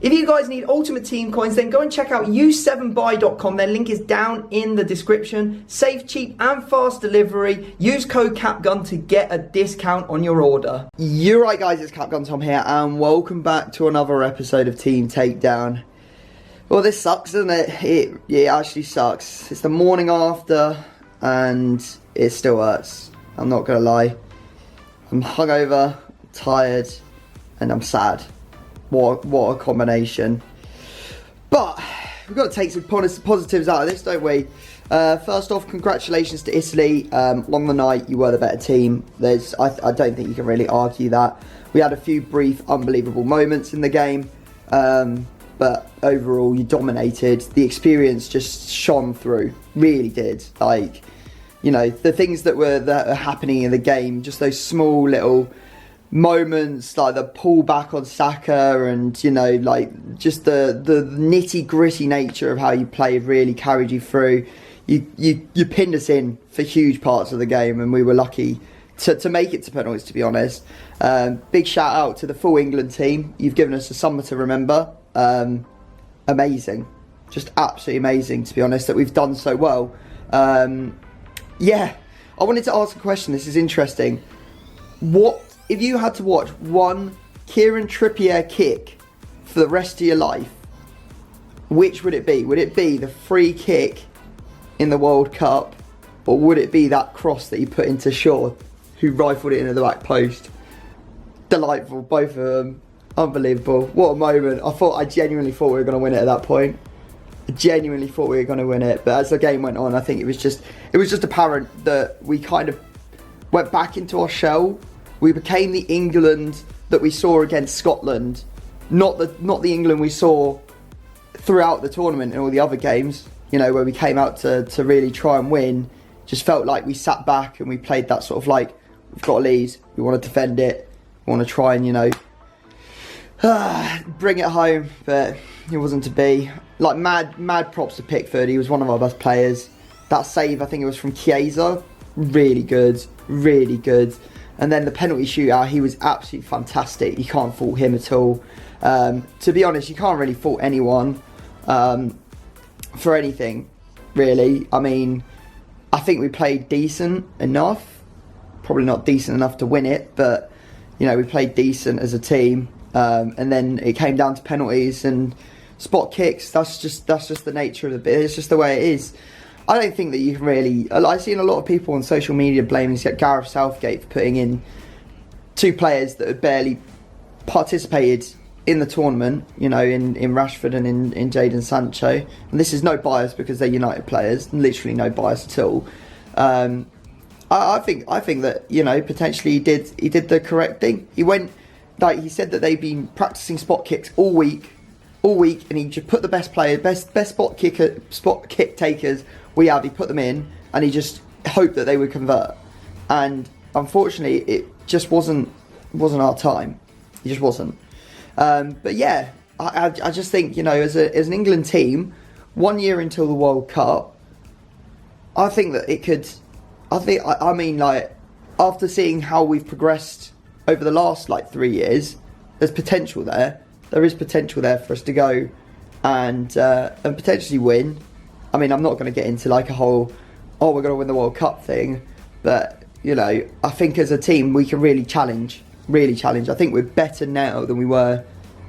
If you guys need Ultimate Team coins, then go and check out u7buy.com. Their link is down in the description. Safe, cheap and fast delivery. Use code CapGun to get a discount on your order. You're right guys, it's CapgunTom here and welcome back to another episode of Team Takedown. Well, this sucks, doesn't it? It actually sucks. It's the morning after and it still hurts. I'm not gonna lie. I'm hungover, tired and I'm sad. What a combination. But we've got to take some positives out of this, don't we? First off, congratulations to Italy. On the night, you were the better team. I don't think you can really argue that. We had a few brief, unbelievable moments in the game. But overall, you dominated. The experience just shone through. Really did. Like, you know, the things that are happening in the game, just those small little moments, like the pull back on Saka and, you know, like just the nitty gritty nature of how you played really carried you through. You pinned us in for huge parts of the game and we were lucky to make it to penalties, to be honest. Big shout out to the full England team. You've given us a summer to remember. Amazing, just absolutely amazing, to be honest, that we've done so well. Yeah, I wanted to ask a question. This is interesting. What if you had to watch one Kieran Trippier kick for the rest of your life? Which would it be? Would it be the free kick in the World Cup, or would it be that cross that he put into Shaw, who rifled it into the back post? Delightful, both of them. Unbelievable. What a moment. I genuinely thought we were going to win it at that point. I genuinely thought we were going to win it. But as the game went on, I think it was just apparent that we kind of went back into our shell. We became the England that we saw against Scotland, not the England we saw throughout the tournament and all the other games, you know, where we came out to really try and win. Just felt like we sat back and we played that sort of like, we've got a lead, we want to defend it, we want to try and, you know, bring it home, but it wasn't to be. Like, mad props to Pickford. He was one of our best players. That save, I think it was from Chiesa, really good, really good. And then the penalty shootout, he was absolutely fantastic. You can't fault him at all. To be honest, you can't really fault anyone for anything, really. I mean, I think we played decent enough. Probably not decent enough to win it, but, you know, we played decent as a team. And then it came down to penalties and spot kicks. That's just the nature of the bit. It's just the way it is. I don't think that you can really... I've seen a lot of people on social media blaming Gareth Southgate for putting in two players that had barely participated in the tournament, you know, in Rashford and in Jadon Sancho. And this is no bias because they're United players, literally no bias at all. I think that, you know, potentially he did the correct thing. He went, like he said, that they've been practicing spot kicks all week, and he just put the best players, best spot kick takers we have. He put them in, and he just hoped that they would convert. And unfortunately, it just wasn't our time. It just wasn't. But yeah, I just think, you know, as an England team, 1 year until the World Cup, I think that it could. I mean, like, after seeing how we've progressed over the last, like, 3 years, there's potential there. There is potential there for us to go and potentially win. I mean, I'm not going to get into, like, a whole, oh, we're going to win the World Cup thing. But, you know, I think as a team, we can really challenge. I think we're better now than we were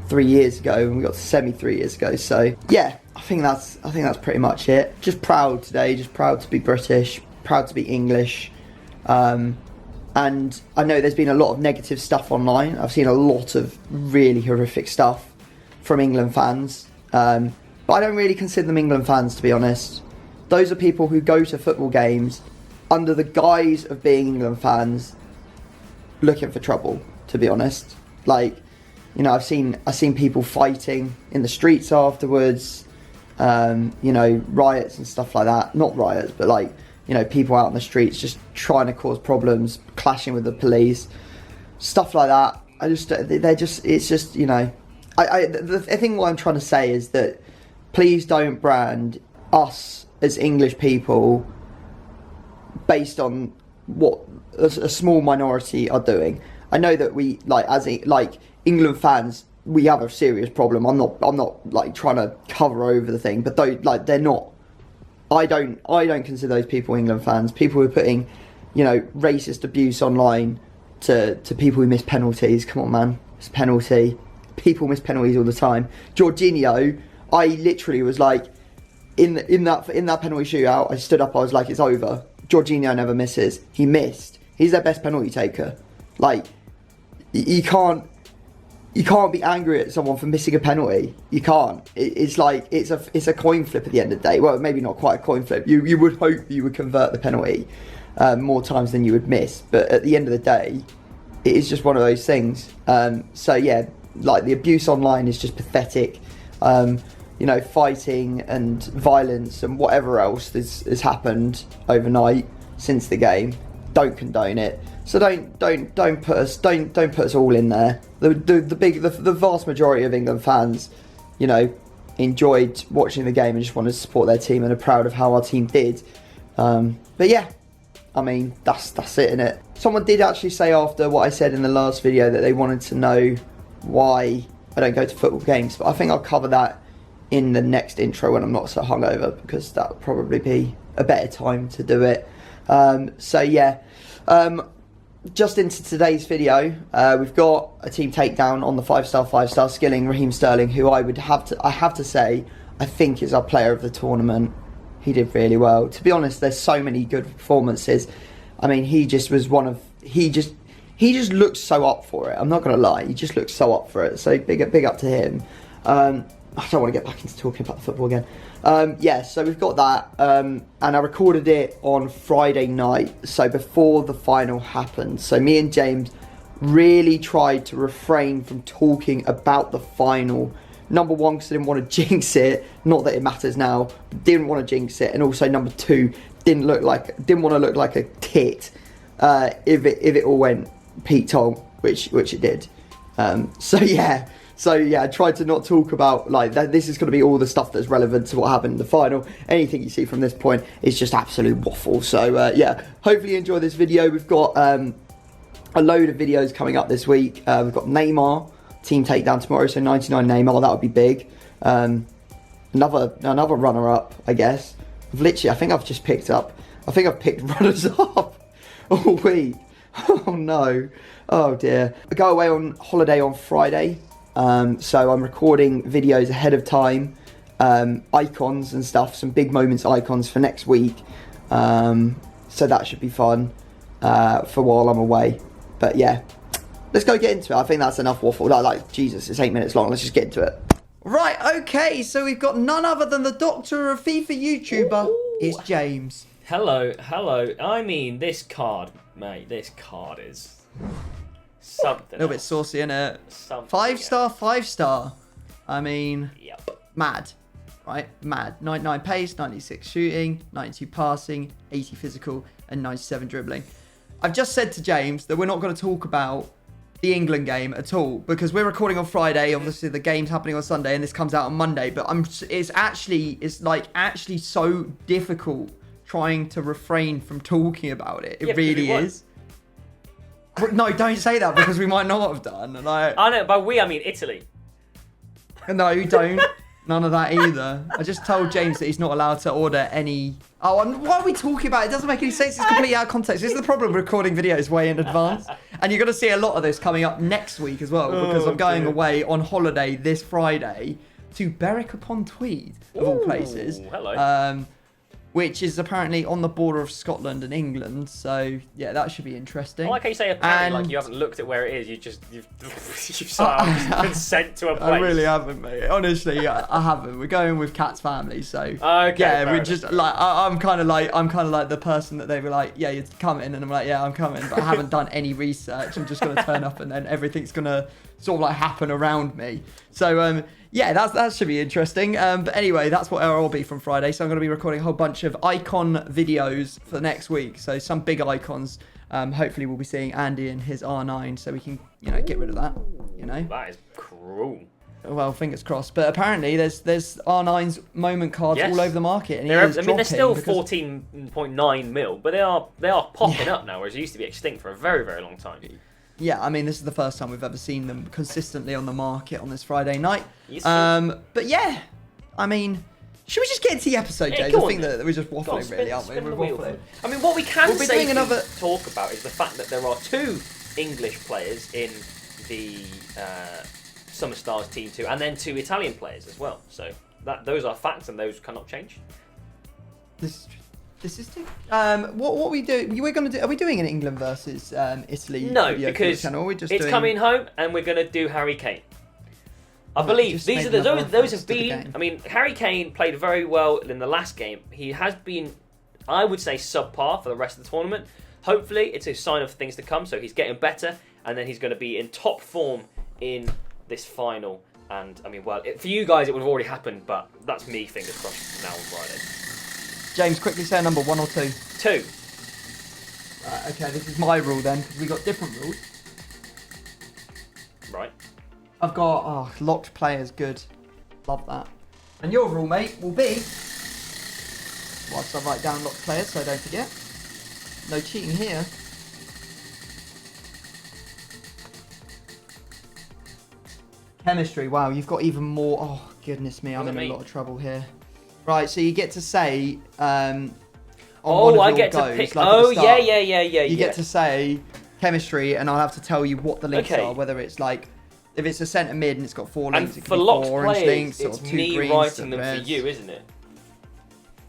3 years ago, and we got to semi 3 years ago. So, yeah, I think that's pretty much it. Just proud today, just proud to be British, proud to be English. And I know there's been a lot of negative stuff online. I've seen a lot of really horrific stuff from England fans. But I don't really consider them England fans, to be honest. Those are people who go to football games under the guise of being England fans, looking for trouble, to be honest. Like, you know, I've seen people fighting in the streets afterwards, you know, riots and stuff like that. Not riots, but, like, you know, people out on the streets just trying to cause problems, clashing with the police, stuff like that. It's just, you know, the thing what I'm trying to say is that please don't brand us as English people based on what a small minority are doing. I know that we, like, England fans we have a serious problem. I'm not like trying to cover over the thing, but like they're not. I don't consider those people England fans. People who are putting, you know, racist abuse online to people who miss penalties. Come on, man, it's a penalty. People miss penalties all the time. Jorginho, I literally was like, in that penalty shootout, I stood up. I was like, it's over. Jorginho never misses. He missed. He's their best penalty taker. Like, you can't be angry at someone for missing a penalty. You can't. It's like it's a coin flip at the end of the day. Well, maybe not quite a coin flip. You would hope you would convert the penalty more times than you would miss. But at the end of the day, it is just one of those things. So yeah, like the abuse online is just pathetic. You know, fighting and violence and whatever else has happened overnight since the game. Don't condone it. So don't put us all in there. The vast majority of England fans, you know, enjoyed watching the game and just wanted to support their team and are proud of how our team did. But yeah, I mean that's it, innit? Someone did actually say after what I said in the last video that they wanted to know why I don't go to football games, but I think I'll cover that in the next intro when I'm not so hungover, because that would probably be a better time to do it. So yeah, just into today's video, we've got a team takedown on the 5-star skilling Raheem Sterling, who I have to say I think is our player of the tournament. He did really well. To be honest, there's so many good performances. I mean, he just looked so up for it. I'm not gonna lie, he just looked so up for it. So big up to him. I don't want to get back into talking about the football again. Yeah, so we've got that, and I recorded it on Friday night, so before the final happened. So me and James really tried to refrain from talking about the final. Number one, because I didn't want to jinx it. Not that it matters now. But didn't want to jinx it, and also number two, didn't want to look like a tit if it all went Pete Tong, which it did. So yeah, I tried to not talk about like that. This is going to be all the stuff that's relevant to what happened in the final. Anything you see from this point is just absolute waffle. So yeah, hopefully you enjoy this video. We've got a load of videos coming up this week. We've got Neymar team takedown tomorrow, so 99 Neymar, that would be big. Another runner-up, I guess. I think I've picked runners-up all week. Oh no, oh dear. I go away on holiday on Friday. So I'm recording videos ahead of time, icons and stuff, some big moments icons for next week. So that should be fun for while I'm away. But yeah, let's go get into it. I think that's enough waffle. Like Jesus, it's 8 minutes long. Let's just get into it. Right, okay, so we've got none other than the doctor of FIFA YouTuber. Ooh. It's James. Hello. I mean, this card, mate, this card is something a little bit saucy, innit? Something 5-star. I mean, yep. Mad, right? Mad. 99 pace, 96 shooting, 92 passing, 80 physical, and 97 dribbling. I've just said to James that we're not going to talk about the England game at all, because we're recording on Friday. Obviously, the game's happening on Sunday, and this comes out on Monday. But it's actually so difficult trying to refrain from talking about it. It really is. No, don't say that, because we might not have done. Like, I know, by we I mean Italy. No, you don't. None of that either. I just told James that he's not allowed to order any... Oh, and what are we talking about? It doesn't make any sense. It's completely out of context. This is the problem with recording videos way in advance. And you're going to see a lot of this coming up next week as well, because I'm going away on holiday this Friday to Berwick-upon-Tweed, of all places. Hello. Which is apparently on the border of Scotland and England. So, yeah, that should be interesting. I like how you say apparently, like you haven't looked at where it is. You've somehow been sent to a place. I really haven't, mate. Honestly, I haven't. We're going with Kat's family, so okay, yeah, we're just like I'm kind of like the person that they were like, yeah, you're coming, and I'm like, yeah, I'm coming, but I haven't done any research. I'm just gonna turn up, and then everything's gonna sort of like happen around me. So yeah, that should be interesting. But anyway, that's what I'll be from Friday. So I'm going to be recording a whole bunch of icon videos for next week. So some big icons. Hopefully we'll be seeing Andy and his R9, so we can, get rid of that. That is cruel. Well, fingers crossed. But apparently there's R9's moment cards all over the market, and they're still 14.9 mil, but they are popping up now, whereas it used to be extinct for a very, very long time. yeah, I mean, this is the first time we've ever seen them consistently on the market on this Friday night. Yes, but yeah, I mean, should we just get into the episode, James? I think that we're just waffling, really, aren't we? We're waffling. I mean, what we can another talk about is the fact that there are 2 English players in the Summer Stars Team 2, and then 2 Italian players as well. So those are facts, and those cannot change. This is true. What we do? We're gonna do. Are we doing an England versus Italy? No, video because channel? We're just it's doing... coming home, and we're gonna do Harry Kane. I believe these are those have been. I mean, Harry Kane played very well in the last game. He has been, I would say, subpar for the rest of the tournament. Hopefully, it's a sign of things to come. So he's getting better, and then he's going to be in top form in this final. And I mean, well, for you guys, it would have already happened, but that's me, fingers crossed, now on Friday. James, quickly say a number, 1 or 2. 2. Okay, this is my rule then, because we got different rules. Right. I've got locked players, good. Love that. And your rule, mate, will be, whilst I write down locked players so I don't forget. No cheating here. Chemistry, wow, you've got even more. Oh, goodness me, I'm in a lot of trouble here. Right, so you get to say, on one of I your get goes, to pick. like Oh, start, yeah. You get to say chemistry, and I'll have to tell you what the links are, whether it's like, if it's a centre mid and it's got 4 links, it for can be 4 orange players, links or it's 2 me greens. writing them for you, isn't it?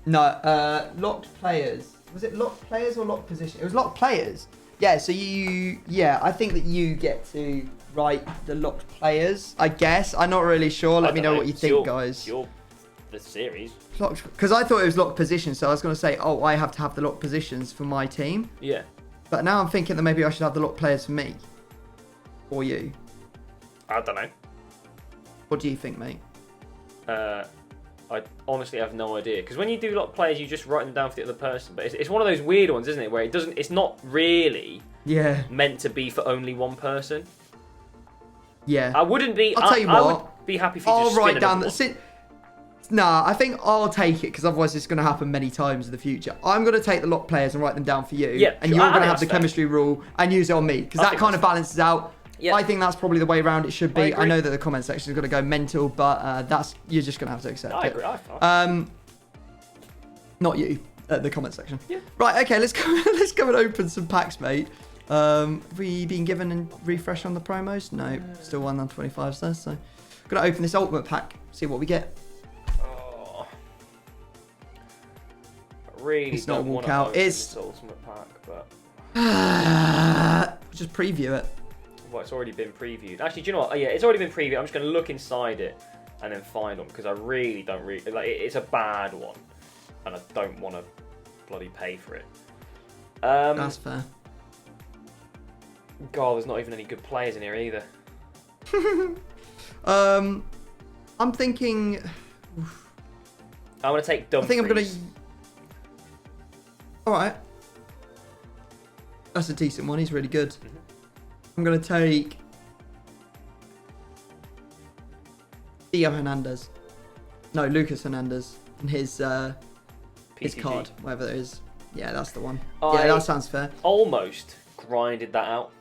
No, locked players. Was it locked players or locked position? It was locked players. Yeah, so I think that you get to write the locked players, I guess. I'm not really sure. Let me know what you think, guys. The series. Because I thought it was locked positions, so I was going to say, I have to have the locked positions for my team. Yeah. But now I'm thinking that maybe I should have the locked players for me. Or you. I don't know. What do you think, mate? I honestly have no idea. Because when you do locked players, you just write them down for the other person. But it's one of those weird ones, isn't it? Where it's not really meant to be for only one person. Yeah. I wouldn't be. I'll tell you what. I would be happy for you to I'll just write down the. Nah, I think I'll take it because otherwise it's going to happen many times in the future. I'm going to take the lock players and write them down for you. Yeah, and you're going to have the chemistry rule and use it on me because that kind of balances out. Yeah. I think that's probably the way around it should be. I know that the comment section is going to go mental, but you're just going to have to accept it. I agree. Not you, the comment section. Yeah. Right, okay, let's go and open some packs, mate. Have we been given a refresh on the promos? No, still 125 stars. So, gonna open this ultimate pack, see what we get. Really, it's not a walkout. It's ultimate pack, but just preview it. Well, it's already been previewed. Actually, do you know what? Oh, yeah, it's already been previewed. I'm just going to look inside it and then find them because I really don't like. It's a bad one, and I don't want to bloody pay for it. That's fair. God, there's not even any good players in here either. I'm thinking. I'm going to take Dumfries. I think I'm going to. All right. That's a decent one. He's really good. Mm-hmm. I'm going to take Theo Hernandez. No, Lucas Hernandez. And his card, whatever it is. Yeah, that's the one. Yeah, that sounds fair. Almost grinded that out.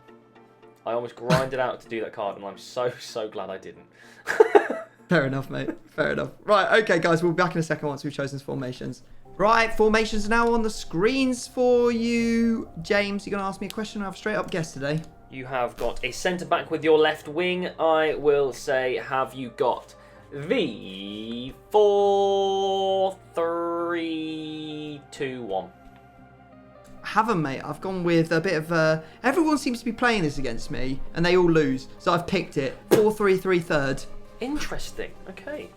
I almost grinded out to do that card, and I'm so glad I didn't. Fair enough, mate. Fair enough. Right, okay, guys. We'll be back in a second once we've chosen formations. Right, formations are now on the screens for you. James, you're going to ask me a question? I have a straight up guess today. You have got a centre-back with your left wing. I will say, have you got the 4-3-2-1? Haven't, mate. I've gone with a bit of everyone seems to be playing this against me, and they all lose. So I've picked it. 4-3-3-3. Interesting. Okay.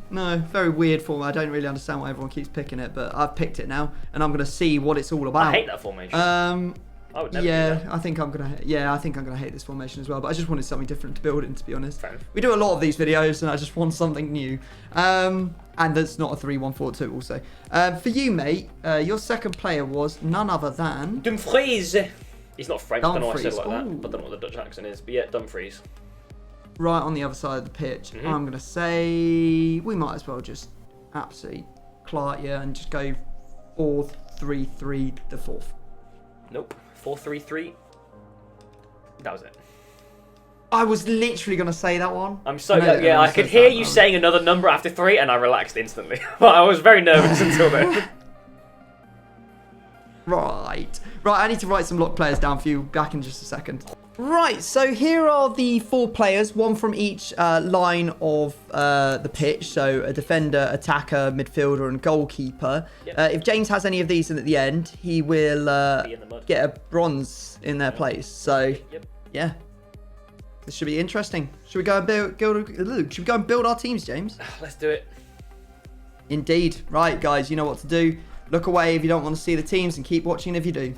No, very weird form. I don't really understand why everyone keeps picking it, but I've picked it now, and I'm going to see what it's all about. I hate that formation. I would never do that. I think I'm gonna hate this formation as well. But I just wanted something different to build in, to be honest. Fair. We do a lot of these videos, and I just want something new. And that's not a 3-1-4-2 also. For you, mate, your second player was none other than Dumfries. He's not French. I don't know why I said it like that. Ooh. I don't know what the Dutch accent is, but yeah, Dumfries. Right on the other side of the pitch. Mm-hmm. I'm gonna say we might as well just absolutely clart you and just go 4-3-3 the fourth. Nope. 4-3-3. That was it. I was literally going to say that one. I'm so... Yeah, I could hear you saying another number after 3, and I relaxed instantly. But I was very nervous until then. Right, I need to write some lock players down for you back in just a second. Right, so here are the 4 players, one from each line of the pitch. So a defender, attacker, midfielder, and goalkeeper. Yep. If James has any of these at the end, he will get a bronze in their place. So, yeah, this should be interesting. Should we go and build our teams, James? Let's do it. Indeed. Right, guys, you know what to do. Look away if you don't want to see the teams and keep watching if you do.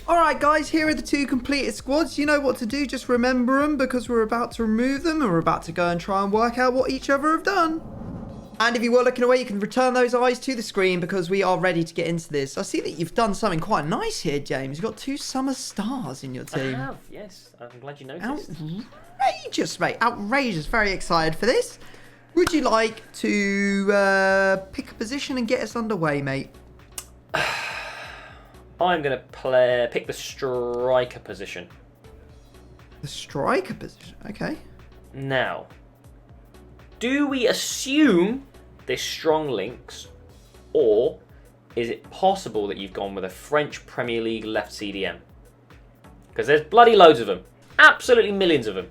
Alright guys, here are the 2 completed squads. You know what to do, just remember them because we're about to remove them and we're about to go and try and work out what each other have done. And if you were looking away, you can return those eyes to the screen because we are ready to get into this. I see that you've done something quite nice here, James. You've got 2 summer stars in your team. I have, yes. I'm glad you noticed. Outrageous, mate. Outrageous. Very excited for this. Would you like to pick a position and get us underway, mate? I'm going to pick the striker position. The striker position? Okay. Now, do we assume there's strong links, or is it possible that you've gone with a French Premier League left CDM? Because there's bloody loads of them. Absolutely millions of them.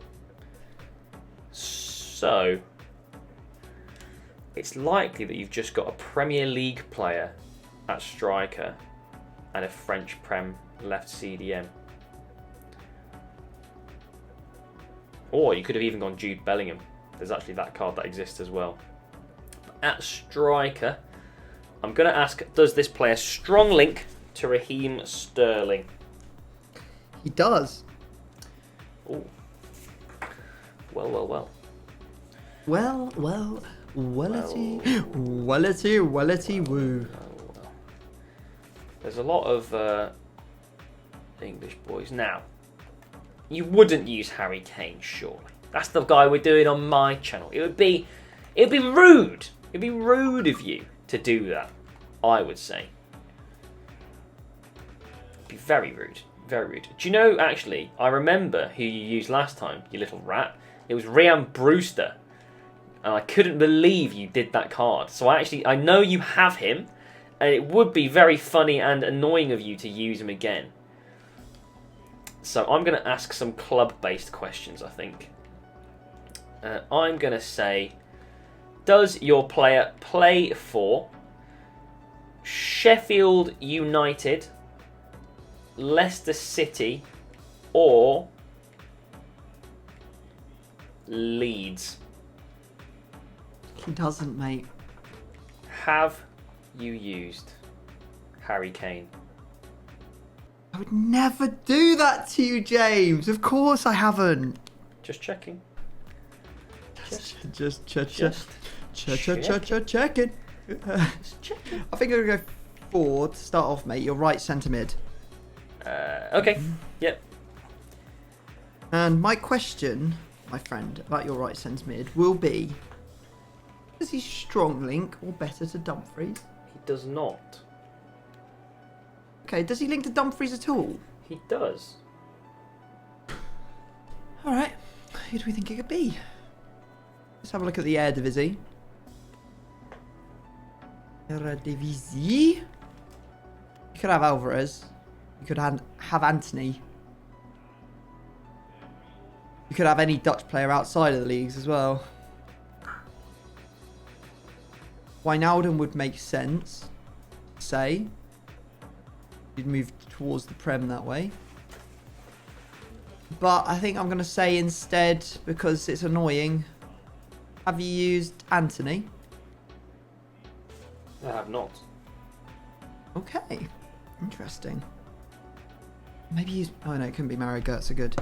So, it's likely that you've just got a Premier League player at striker and a French Prem left CDM. Or you could have even gone Jude Bellingham. There's actually that card that exists as well. At striker, I'm going to ask, does this play a strong link to Raheem Sterling? He does. Ooh. Well. Wellity woo. There's a lot of English boys. Now, you wouldn't use Harry Kane, surely. That's the guy we're doing on my channel. It'd be rude. It'd be rude of you to do that, I would say. It'd be very rude. Very rude. Do you know, actually, I remember who you used last time, you little rat. It was Ryan Brewster. And I couldn't believe you did that card. So I know you have him. And it would be very funny and annoying of you to use him again. So I'm going to ask some club-based questions, I think. I'm going to say, does your player play for Sheffield United, Leicester City, or Leeds? He doesn't, mate. Have you used Harry Kane? I would never do that to you, James. Of course I haven't. Just checking. Just checking. I think I'm going to go forward to start off, mate. You're right centre mid. Okay. Yep. And my question, my friend, about your right centre mid will be, is he strong link or better to Dumfries? He does not. Okay, does he link to Dumfries at all? He does. Alright, who do we think it could be? Let's have a look at the Eredivisie. Eredivisie? You could have Alvarez. You could have Anthony. You could have any Dutch player outside of the leagues as well. Wijnaldum would make sense. Say. You'd move towards the Prem that way. But I think I'm going to say instead, because it's annoying, have you used Anthony? I have not. Okay. Interesting. Maybe use... Oh no, it couldn't be Mario Götze good.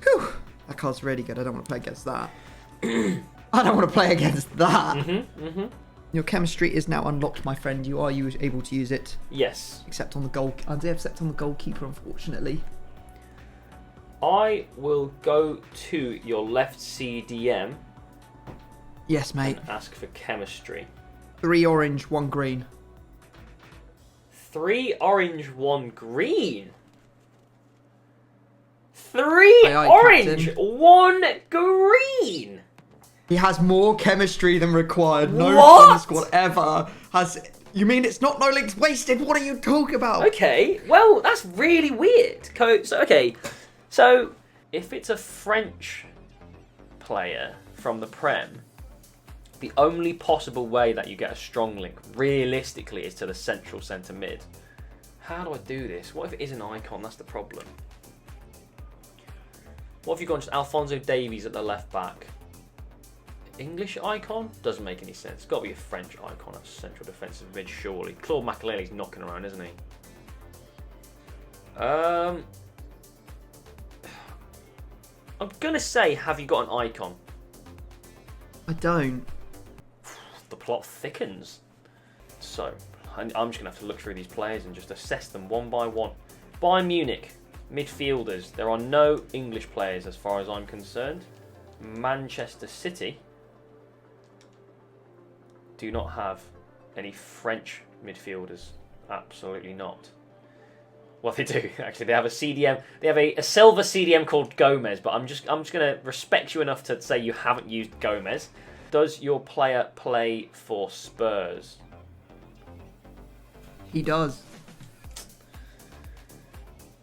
Whew. That card's really good. I don't want to play against that. I don't want to play against that. Your chemistry is now unlocked, my friend. You are able to use it. Yes. Except on the goal. Except on the goalkeeper, unfortunately. I will go to your left CDM. Yes, mate. And ask for chemistry. 3 orange, 1 green. 3 orange, 1 green. 3 Aye, aye, orange, captain. 1 green. He has more chemistry than required. No What? fun squad ever has. You mean it's not no links wasted? What are you talking about? Okay, well, that's really weird. So if it's a French player from the Prem, the only possible way that you get a strong link, realistically, is to the central centre mid. How do I do this? What if it is an icon? That's the problem. What if you've got just Alphonso Davies at the left back? English icon? Doesn't make any sense. It's got to be a French icon at central defensive mid, surely. Claude Makelele's knocking around, isn't he? I'm going to say, have you got an icon? I don't. The plot thickens. So, I'm just going to have to look through these players and just assess them one by one. Bayern Munich, midfielders. There are no English players as far as I'm concerned. Manchester City do not have any French midfielders. Absolutely not. Well, they do actually. They have a CDM. They have a silver CDM called Gomez. But I'm just going to respect you enough to say you haven't used Gomez. Does your player play for Spurs? He does.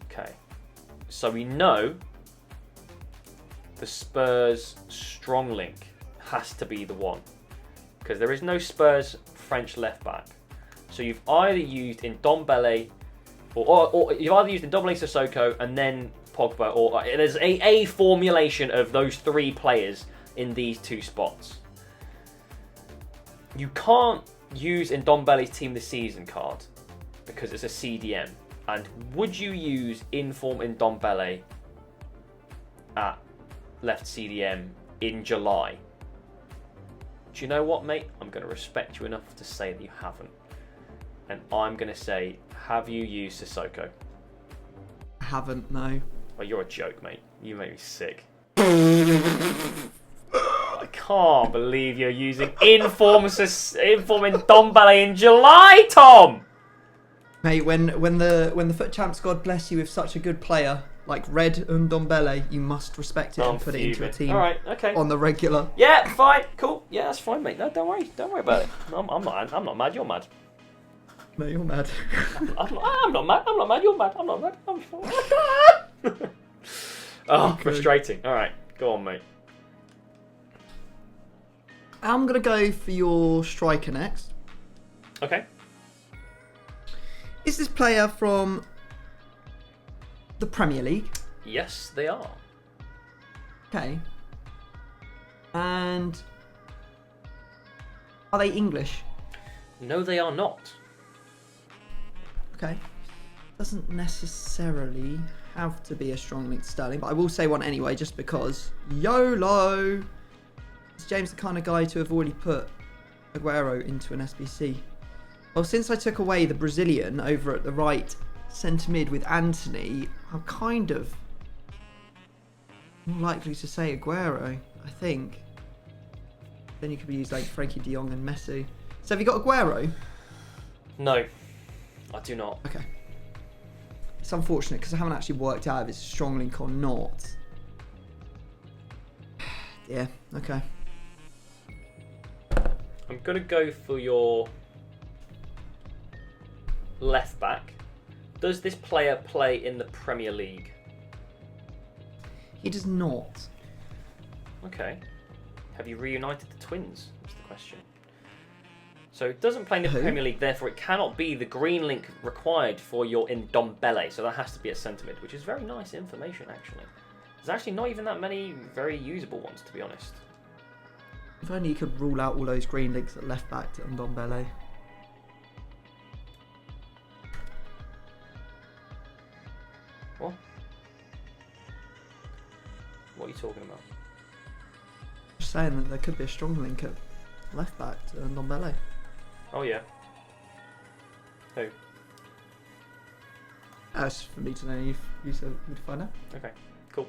Okay. So we know the Spurs strong link has to be the one. Because there is no Spurs French left back. So you've either used Ndombele or you've either used Ndombele, Sissoko and then Pogba, or there's a formulation of those 3 players in these 2 spots. You can't use Ndombele's team this season card because it's a CDM. And would you use Inform Ndombele at left CDM in July? Do you know what, mate? I'm going to respect you enough to say that you haven't. And I'm going to say, have you used Sissoko? I haven't, no. Oh, you're a joke, mate. You make me sick. I can't believe you're using Inform Ndombele in July, Tom! Mate, when the FUT Champs, God bless you with such a good player like Red Ndombele, you must respect it and put it into a team. All right, okay. On the regular. Yeah, fine, cool. Yeah, that's fine, mate. No, don't worry about it. I'm not mad. You're mad. No, you're mad. I'm not mad. You're mad. I'm not mad. Oh, Okay. frustrating. All right, go on, mate. I'm going to go for your striker next. Okay. Is this player from the Premier League? Yes, they are. Okay. And are they English? No, they are not. Okay. Doesn't necessarily have to be a strong link to Sterling, but I will say one anyway, just because. YOLO! Is James the kind of guy to have already put Aguero into an SBC? Well, since I took away the Brazilian over at the right centre mid with Anthony, I'm kind of more likely to say Aguero, I think. Then you could use like Frankie de Jong and Messi. So have you got Aguero? No, I do not. Okay. It's unfortunate because I haven't actually worked out if it's a strong link or not. Yeah, okay. I'm going to go for your left back. Does this player play in the Premier League? He does not. Okay. Have you reunited the twins? That's the question. So it doesn't play in the Who? Premier League, therefore it cannot be the green link required for your Ndombele. So that has to be a centre mid, which is very nice information, actually. There's actually not even that many very usable ones, to be honest. If only you could rule out all those green links at left back to Ndombele. What? What are you talking about? Just saying that there could be a strong link at left back to Ndombele. Oh, yeah. Who? That's for me to know. You to find out. Okay, cool.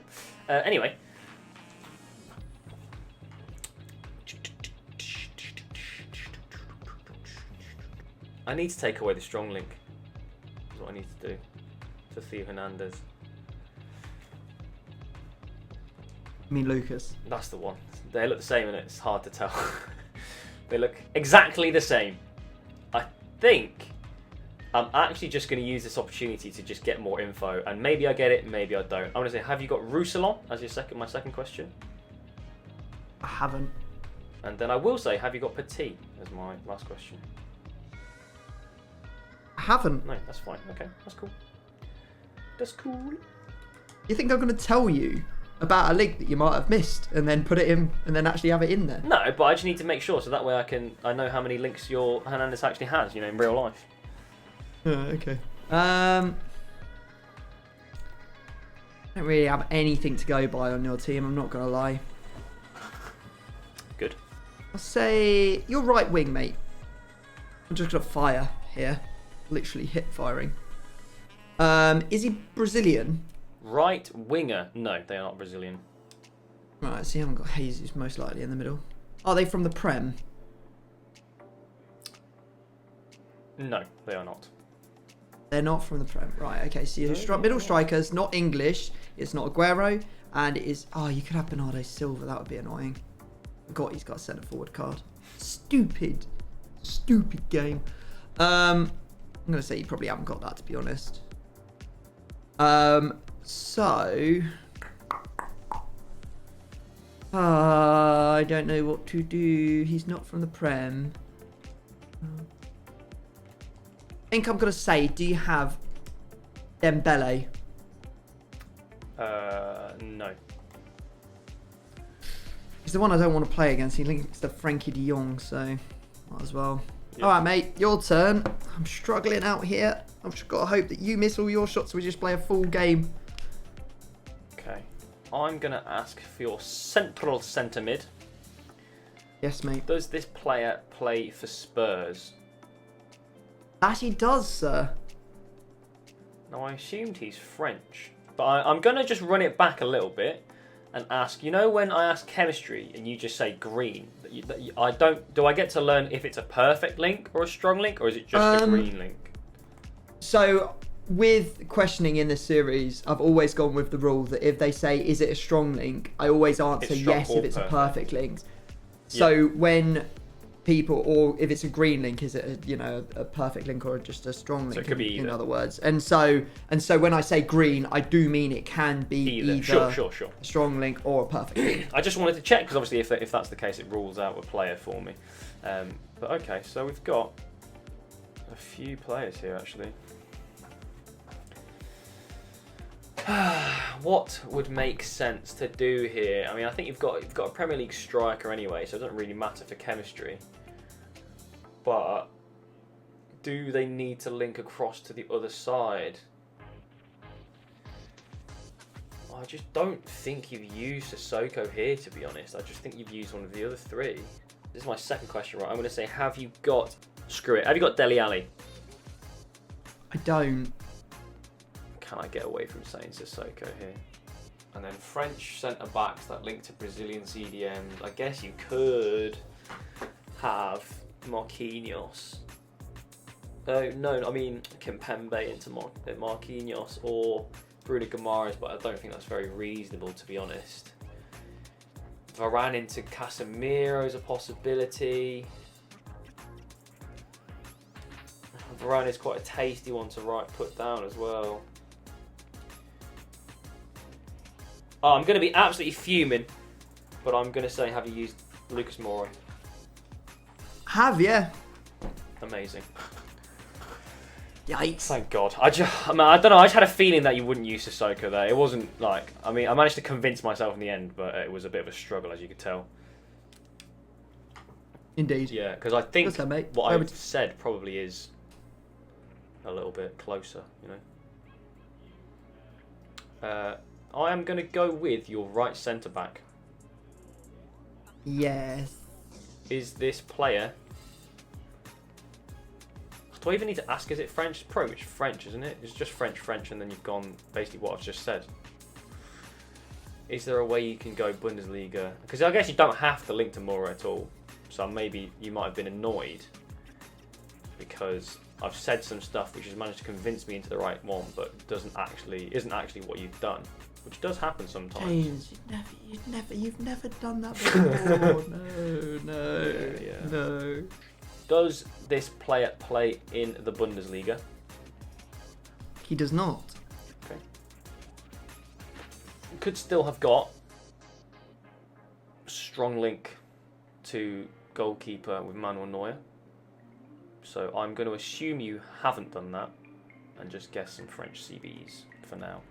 Anyway. I need to take away the strong link. That's what I need to do. To Theo Hernandez. I mean Lucas. That's the one. They look the same and it's hard to tell. They look exactly the same. I think I'm actually just going to use this opportunity to just get more info, and maybe I get it, maybe I don't. I'm going to say, have you got Roussillon as my second question? I haven't. And then I will say, have you got Petit as my last question? I haven't. No, that's fine. Okay, that's cool. That's cool. You think I'm going to tell you about a link that you might have missed and then put it in and then actually have it in there? No, but I just need to make sure so that way I know how many links your Hernandez actually has, in real life. Okay. I don't really have anything to go by on your team, I'm not going to lie. Good. I'll say you're right wing, mate. I'm just going to fire here. Literally hip firing. Is he Brazilian? Right winger. No, they are not Brazilian. Right, so you haven't got Jesus most likely in the middle. Are they from the Prem? No, they are not. They're not from the Prem. Right, okay, so your middle strikers, not English, it's not Aguero, and it is... Oh, you could have Bernardo Silva, that would be annoying. Forgot he's got a centre forward card. Stupid game. I'm going to say you probably haven't got that, to be honest. So... I don't know what to do. He's not from the Prem. I think I'm going to say, do you have Dembele? No. He's the one I don't want to play against. He links to Frankie de Jong, so might as well. Yeah. All right, mate, your turn. I'm struggling out here. I've just got to hope that you miss all your shots so we just play a full game. Okay. I'm going to ask for your central centre mid. Yes, mate. Does this player play for Spurs? That he does, sir. Now, I assumed he's French, but I'm going to just run it back a little bit and ask, when I ask chemistry and you just say green, do I get to learn if it's a perfect link or a strong link, or is it just a green link? So, with questioning in this series, I've always gone with the rule that if they say, is it a strong link, I always answer yes if it's a perfect link. So, when people, or if it's a green link, is it a perfect link or just a strong link? So it could be in other words. And so when I say green, I do mean it can be either sure. a strong link or a perfect link. I just wanted to check because obviously if that's the case, it rules out a player for me. But okay, so we've got a few players here actually. What would make sense to do here? I mean, I think you've got a Premier League striker anyway, so it doesn't really matter for chemistry. But do they need to link across to the other side? I just don't think you've used Sissoko here, to be honest. I just think you've used one of the other three. This is my second question, right? I'm going to say, have you got... Screw it. Have you got Dele Alli? I don't. Can I get away from saying Sissoko here? And then French centre-backs that link to Brazilian CDMs. I guess you could have Marquinhos. No, I mean Kimpembe into Marquinhos or Bruno Guimaraes, but I don't think that's very reasonable, to be honest. Varane into Casemiro is a possibility. Varane is quite a tasty one to put down as well. Oh, I'm going to be absolutely fuming, but I'm going to say, have you used Lucas Moura? Have, yeah. Amazing. Yikes. Thank God. I don't know, I just had a feeling that you wouldn't use Sissoko there. It wasn't like... I mean, I managed to convince myself in the end, but it was a bit of a struggle, as you could tell. Indeed. Yeah, because I think mate. what I've said probably is a little bit closer, I am going to go with your right centre-back. Yes. Is this player... Do I even need to ask, is it French? It's probably French, isn't it? It's just French, and then you've gone basically what I've just said. Is there a way you can go Bundesliga? Because I guess you don't have to link to Moura at all. So maybe you might have been annoyed because I've said some stuff which has managed to convince me into the right one, but isn't actually what you've done. which does happen sometimes. James, you've never done that before. No. Does this player play in the Bundesliga? He does not. Okay. Could still have got a strong link to goalkeeper with Manuel Neuer. So I'm going to assume you haven't done that and just guess some French CBs for now.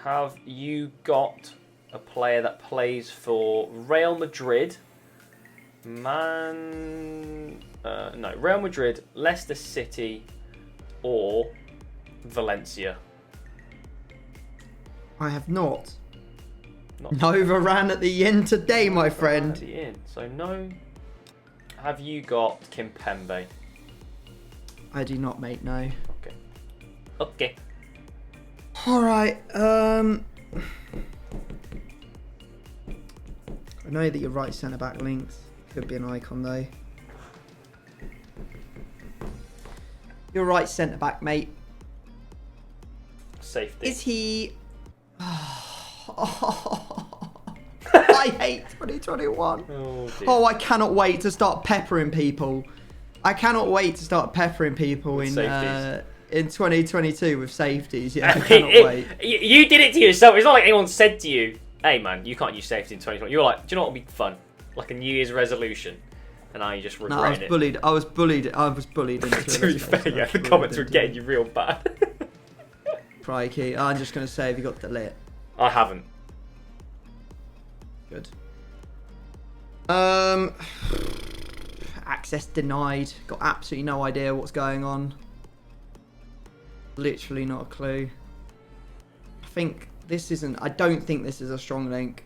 Have you got a player that plays for Real Madrid? Real Madrid, Leicester City, or Valencia? I have not. Not Nova ran at the end today, my friend. At the end. So no. Have you got Kimpembe? I do not, mate, no. Okay. Alright, I know that your right centre-back links. Could be an icon, though. Your right centre-back, mate. Safety. Is he... I hate 2021. Oh, dear. Oh, I cannot wait to start peppering people. I cannot wait to start peppering people With in 2022 with safeties. Yeah, I mean, cannot wait. You did it to yourself. It's not like anyone said to you, "Hey, man, you can't use safety in 2020." You were like, "Do you know what would be fun? Like a New Year's resolution." And now you just regret No, I was it. bullied. I was bullied into it. To be fair, yeah, the comments were getting you real bad. Crikey. I'm just going to say, have you got delete? I haven't. Good. Access denied. Got absolutely no idea what's going on. Literally not a clue. I don't think this is a strong link.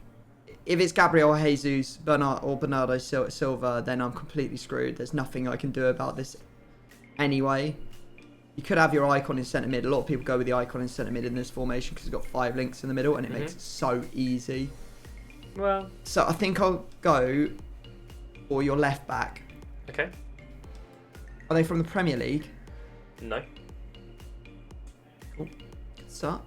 If it's Gabriel Jesus Bernardo Silva, then I'm completely screwed. There's nothing I can do about this anyway. You could have your icon in centre mid. A lot of people go with the icon in centre mid in this formation because it's got 5 links in the middle and it makes it so easy. Well, so I think I'll go for your left back. Okay. Are they from the Premier League? No. Cool. Good start.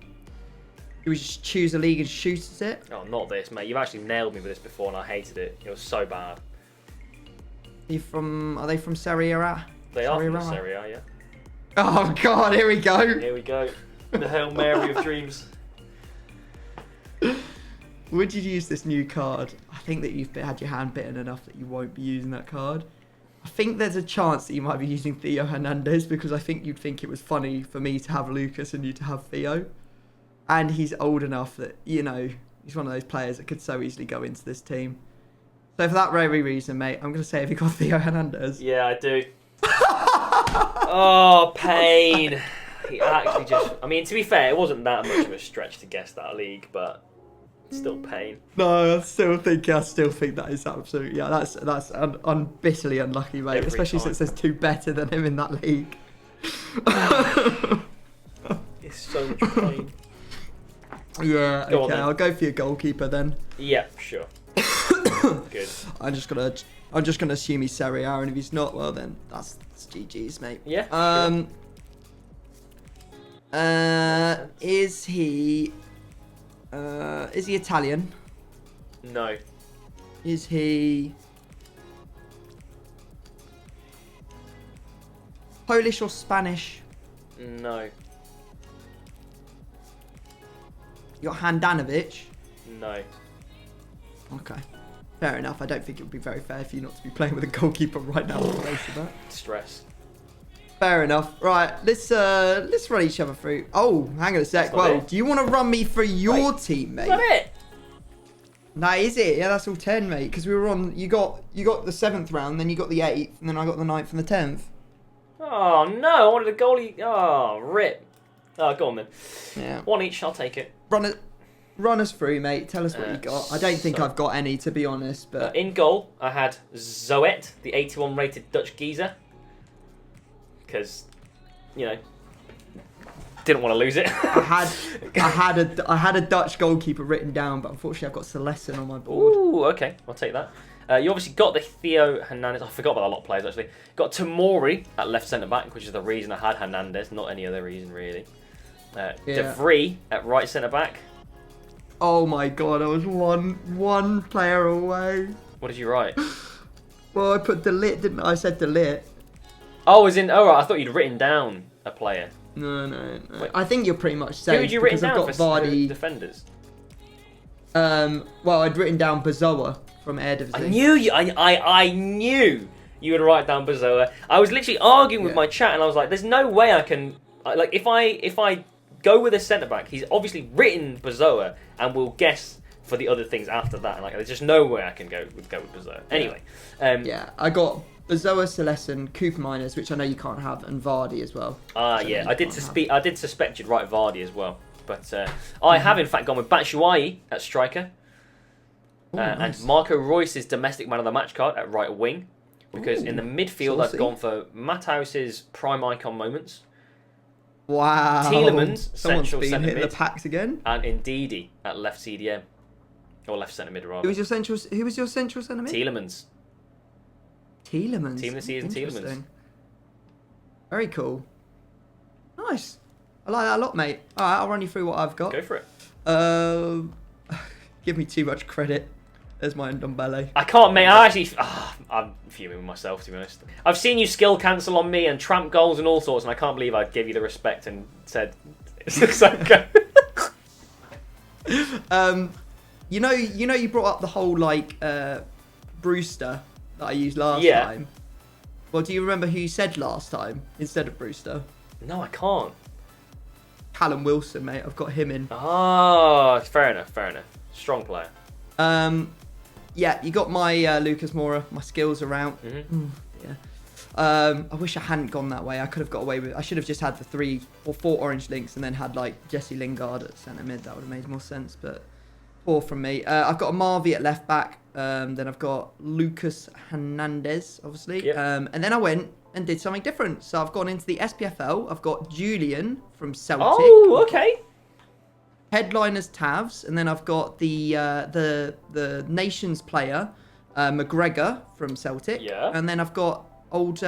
Do we just choose a league and shoot at it? Oh, not this, mate. You've actually nailed me with this before and I hated it. It was so bad. Are they from Serie A? They are from the Serie A, yeah. Oh god, here we go. Here we go. The Hail Mary of dreams. Would you use this new card? I think that you've had your hand bitten enough that you won't be using that card. I think there's a chance that you might be using Theo Hernandez because I think you'd think it was funny for me to have Lucas and you to have Theo. And he's old enough that, you know, he's one of those players that could so easily go into this team. So for that very reason, mate, I'm going to say, have you got Theo Hernandez? Yeah, I do. Oh, pain. He actually just... I mean, to be fair, it wasn't that much of a stretch to guess that league, but still pain. No, I still think that is absolutely... Yeah, that's bitterly unlucky, mate. Every especially time. since there's 2 better than him in that league. It's so much pain. Yeah, Go on, okay, then. I'll go for your goalkeeper then. Yeah, sure. Good. I'm just gonna assume he's Serie A, and if he's not, well then that's GG's, mate. Yeah. Is he Italian? No. Is he Polish or Spanish? No. You got Handanovic? No. Okay. Fair enough. I don't think it would be very fair for you not to be playing with a goalkeeper right now on the base of that. Stress. Fair enough. Right, let's run each other through. Oh, hang on a sec. Whoa, do you want to run me through your team, mate? Is that it? No, is it? Yeah, that's all 10, mate. Because we were on. You got the 7th round, then you got the 8th, and then I got the 9th and the 10th. Oh, no. I wanted a goalie. Oh, rip. Oh, go on then. Yeah. One each. I'll take it. Run us through, mate. Tell us what you got. I don't think I've got any, to be honest. But in goal, I had Zoet, the 81 rated Dutch geezer. Because, you know, didn't want to lose it. I had a Dutch goalkeeper written down, but unfortunately I've got Celestin on my board. Ooh, okay. I'll take that. You obviously got the Theo Hernandez. I forgot about a lot of players, actually. Got Tomori at left centre-back, which is the reason I had Hernandez, not any other reason, really. De Vrij at right centre-back. Oh my god, I was one player away. What did you write? Well, I put delete, didn't I? I said delete. Oh, as in, oh, right, I thought you'd written down a player. No. Wait. I think you're pretty much safe. Who had you written because down I've for got Vardy. defenders? Well, I'd written down Bazoa from Eredivisie. I knew you would write down Bazoa. I was literally arguing with my chat, and I was like, "There's no way I can like if I go with a centre back. He's obviously written Bazoa, and we'll guess for the other things after that. Like, there's just no way I can go with Bazoa. Anyway, yeah, I got Bazoa, Celessen, Cooper Miners, which I know you can't have, and Vardy as well. Yeah, I did suspect you'd write Vardy as well, but I have in fact gone with Batshuayi at striker. Nice. And Marco Reus's domestic man of the match card at right wing. Because in the midfield, saucy. I've gone for Matthaus's prime icon moments. Wow. Tielemans, Someone's central been centre hitting mid. the packs again. And Ndidi at left CDM. Or left centre mid, rather. Who was your central centre mid? Tielemans. Team Team of the season, Tielemans. Interesting. Very cool. Nice. I like that a lot, mate. Alright, I'll run you through what I've got. Go for it. Give me too much credit. There's my Ndombele. I can't, mate. I'm fuming with myself, to be honest. I've seen you skill cancel on me and tramp goals and all sorts, and I can't believe I gave you the respect and said it's okay. You brought up the whole Brewster that I used last time. Well, do you remember who you said last time instead of Brewster? No, I can't. Callum Wilson, mate. I've got him in. Oh, fair enough. Strong player. Yeah, you got my Lucas Moura. My skills are out. Mm-hmm. I wish I hadn't gone that way. I could have got away with it. I should have just had the 3 or 4 orange links and then had Jesse Lingard at centre mid. That would have made more sense, but poor from me. I've got a Marvi at left back. Then I've got Lucas Hernandez, obviously. Yep. And then I went and did something different. So I've gone into the SPFL. I've got Julian from Celtic. Oh, okay. Headliners Tavs, and then I've got the Nations player McGregor from Celtic. Yeah. And then I've got old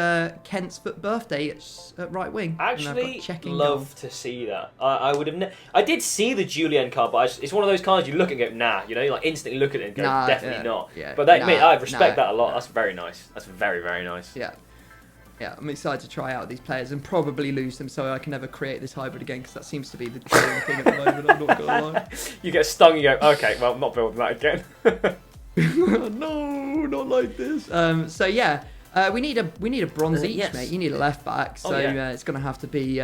Kent's birthday at right wing. Actually, love to see that. I would have. I did see the Julian card, but it's one of those cards you look and go, nah. You know, you instantly look at it and go, definitely not. Yeah, but mate, I respect that a lot. That's very nice. That's very, very nice. Yeah, I'm excited to try out these players and probably lose them so I can never create this hybrid again because that seems to be the only thing at the moment. I'm not gonna lie. You get stung, you go, okay, well, I'm not building that again. No, not like this. So yeah, we need a bronze each, yes. mate. You need a left back, so it's gonna have to be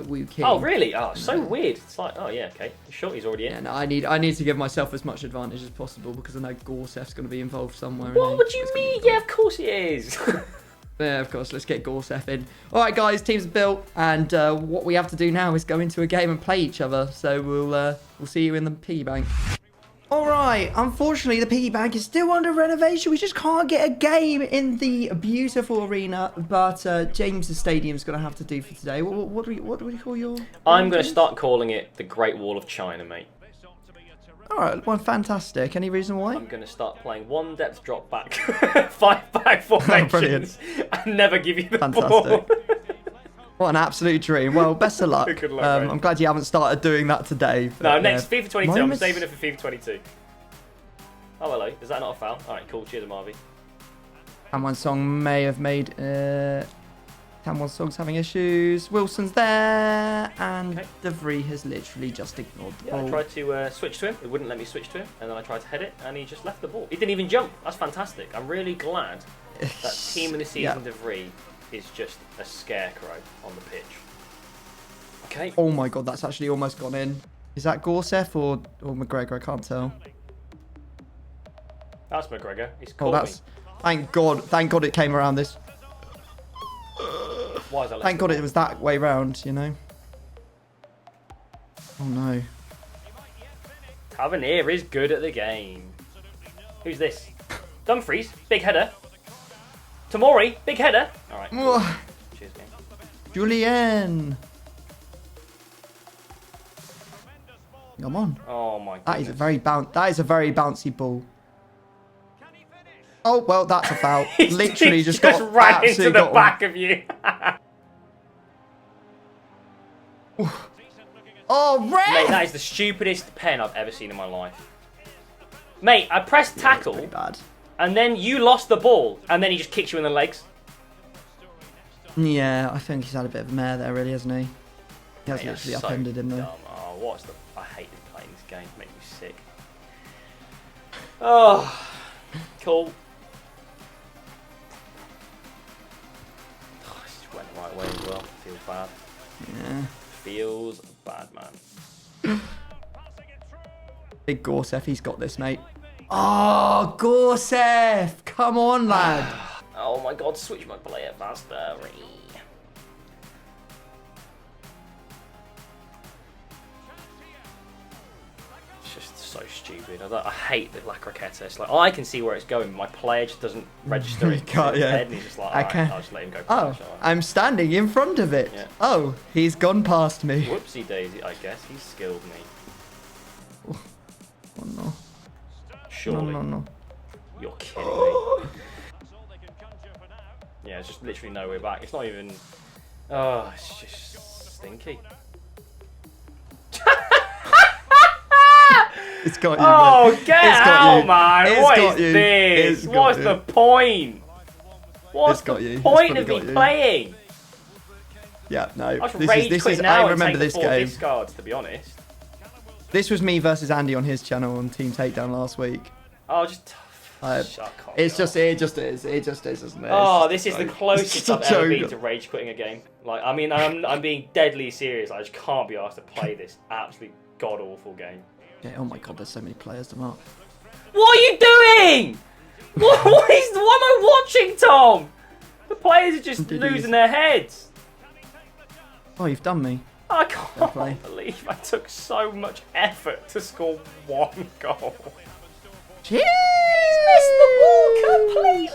Wu King. Oh really? Oh, so weird. It's like, oh yeah, okay. Sure, he's already in. Yeah, no, I need to give myself as much advantage as possible because I know Gorsef's gonna be involved somewhere. What would you mean? Yeah, of course he is. Yeah, of course. Let's get Gorsef in. All right, guys. Team's built, and what we have to do now is go into a game and play each other. So we'll see you in the piggy bank. All right. Unfortunately, the piggy bank is still under renovation. We just can't get a game in the beautiful arena. But James's stadium's gonna have to do for today. What do we call your? I'm gonna start calling it the Great Wall of China, mate. All right, well, fantastic. Any reason why? I'm going to start playing 1 depth drop back, 5 back formations, and never give you the ball. What an absolute dream. Well, best of luck. Good luck, I'm glad you haven't started doing that today. No, next FIFA 22. I'm saving it for FIFA 22. Oh, hello. Is that not a foul? All right, cool. Cheers, Marvy. One song may have made... One song's having issues. Wilson's there, and De Vries has literally just ignored the ball. I tried to switch to him. It wouldn't let me switch to him, and then I tried to head it, and he just left the ball. He didn't even jump. That's fantastic. I'm really glad that team of the season De Vries is just a scarecrow on the pitch. Okay. Oh my god, that's actually almost gone in. Is that Gorsef or McGregor? I can't tell. That's McGregor. He's called me. Thank God it came around this. Why is that? Thank God it was that way round, you know. Oh no. Tavernier is good at the game. Who's this? Dumfries, big header. Tamori, big header. All right. Cool. Cheers, game. Julien. Come on. Oh my god. That is a very bouncy ball. Oh well, that's a foul. Literally just got ran into the back of you. Oh, ref! Mate, that is the stupidest pen I've ever seen in my life. Mate, I pressed tackle, Pretty bad. and then you lost the ball, and then he just kicked you in the legs. Yeah, I think he's had a bit of a mare there, really, hasn't he? He has Mate, that's literally so upended him, though. dumb. Oh, what's the... I hated playing this game. It made me sick. Oh, cool. Oh, this just went the right way as well. Feels bad. Yeah. Feels bad, man. Big Gorsef, he's got this, mate. Oh, Gorsef! Come on, lad. Oh my god, switch my player faster. It's just so stupid. I hate the La Croqueta. It's like, I can see where it's going. My player just doesn't register it in his head, and he's just like, alright, I'll just let him go. Oh, I'm standing in front of it. Yeah. Oh, he's gone past me. Whoopsie daisy, I guess. He's skilled me. Oh, no. Surely. No. You're kidding me. Yeah, it's just literally nowhere back. It's not even... Oh, it's just stinky. It's got you, Oh, mate. get It's got out, you. man! It's What got is you. this? It's got What's you. the point? What's It's got you. the It's point probably of me got you. playing? Yeah, no. I should This rage quit is. now I and remember take this the 4 game. discards, to be honest. This was me versus Andy on his channel on Team Takedown last week. Oh, just... It It just is, isn't it? Oh, It's this is the like- closest it's I've just a ever been joke. to rage quitting a game. Like, I mean, I'm being deadly serious. I just can't be asked to play this absolutely god awful game. Yeah, oh my god, there's so many players to mark. What are you doing? What am I watching, Tom? The players are just Did you- losing their heads. Oh, you've done me. I Fair play. can't believe I took so much effort to score 1 goal. Cheers! Missed the ball completely.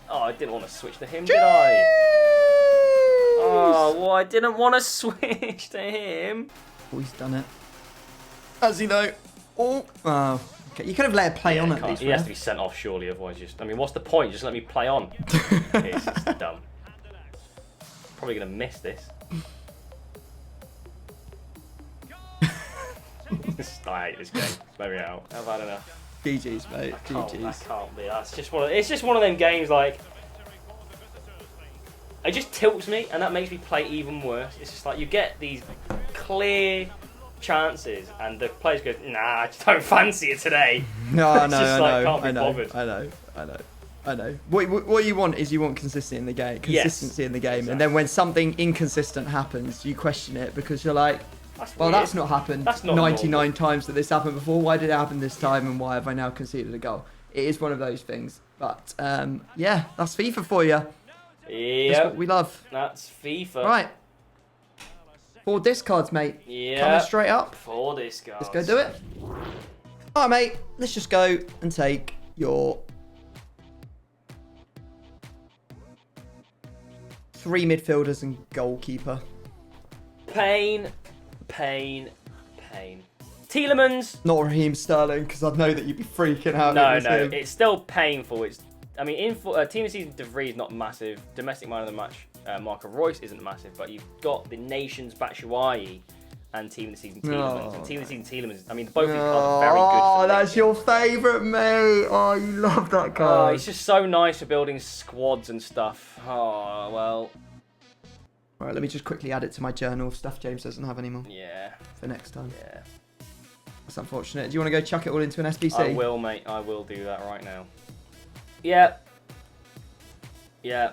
Oh, I didn't want to switch to him, did I? Oh, well, I didn't want to switch to him. Oh, he's done it. Has he though? Oh, okay. You could have let it play on at least. He has right? to be sent off, surely, otherwise just... I mean, what's the point? Just let me play on. It's just dumb. Probably going to miss this. I hate this game. Let me out. I've had enough. GG's, mate. I GG's. can't be. It's just one of them games, like... It just tilts me, and that makes me play even worse. It's just like, you get these clear chances, and the players go, nah, I just don't fancy it today. No, It's just like, can't be bothered. I know. What you want is you want consistency in the game. Consistency in the game. Exactly. And then when something inconsistent happens, you question it because you're like, well, weird. that's not happened That's not 99 normal. times that this happened before. Why did it happen this time? And why have I now conceded a goal? It is one of those things. But, yeah, that's FIFA for you. That's Yep, what we love. that's FIFA. Right. 4 discards, mate. Yeah. Coming straight up. 4 discards. Let's go do it. All right, mate. Let's just go and take your 3 midfielders and goalkeeper. Pain. Tielemans. Not Raheem Sterling, because I know that you'd be freaking out. No, if it was him. it's still painful. I mean, team of the season, De Vries not massive. Domestic man of the match, Marco Reus isn't massive, but you've got the nation's Batshuayi and team of the season Tielemans. And team of the season Tielemans. I mean, both of these cards are very good. Oh, For the that's league. your favourite, mate. Oh, you love that Oh, card. it's just so nice for building squads and stuff. Oh well. Right, let me just quickly add it to my journal of stuff James doesn't have anymore Yeah. for next time. Yeah. That's unfortunate. Do you want to go chuck it all into an SBC? I will, mate. I will do that right now. Yeah. Yeah.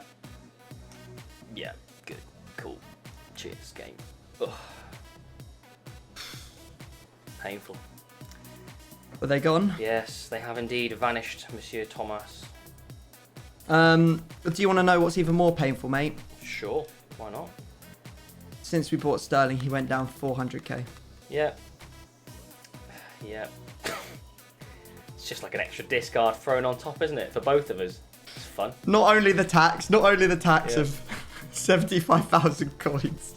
Yeah. Good. Cool. Cheers, game. Ugh. Painful. Were they gone? Yes, they have indeed vanished, Monsieur Thomas. Do you want to know what's even more painful, mate? Sure. Why not? Since we bought Sterling, he went down 400k. Yeah. Yeah. It's just like an extra discard thrown on top, isn't it? For both of us. It's fun. Not only the tax Yeah. of 75,000 coins.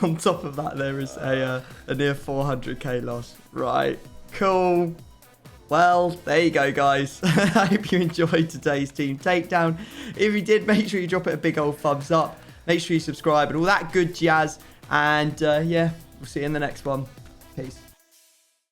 On top of that, there is a near 400k loss. Right. Cool. Well, there you go, guys. I hope you enjoyed today's Team Takedown. If you did, make sure you drop it a big old thumbs up. Make sure you subscribe and all that good jazz. And yeah, we'll see you in the next one. Peace.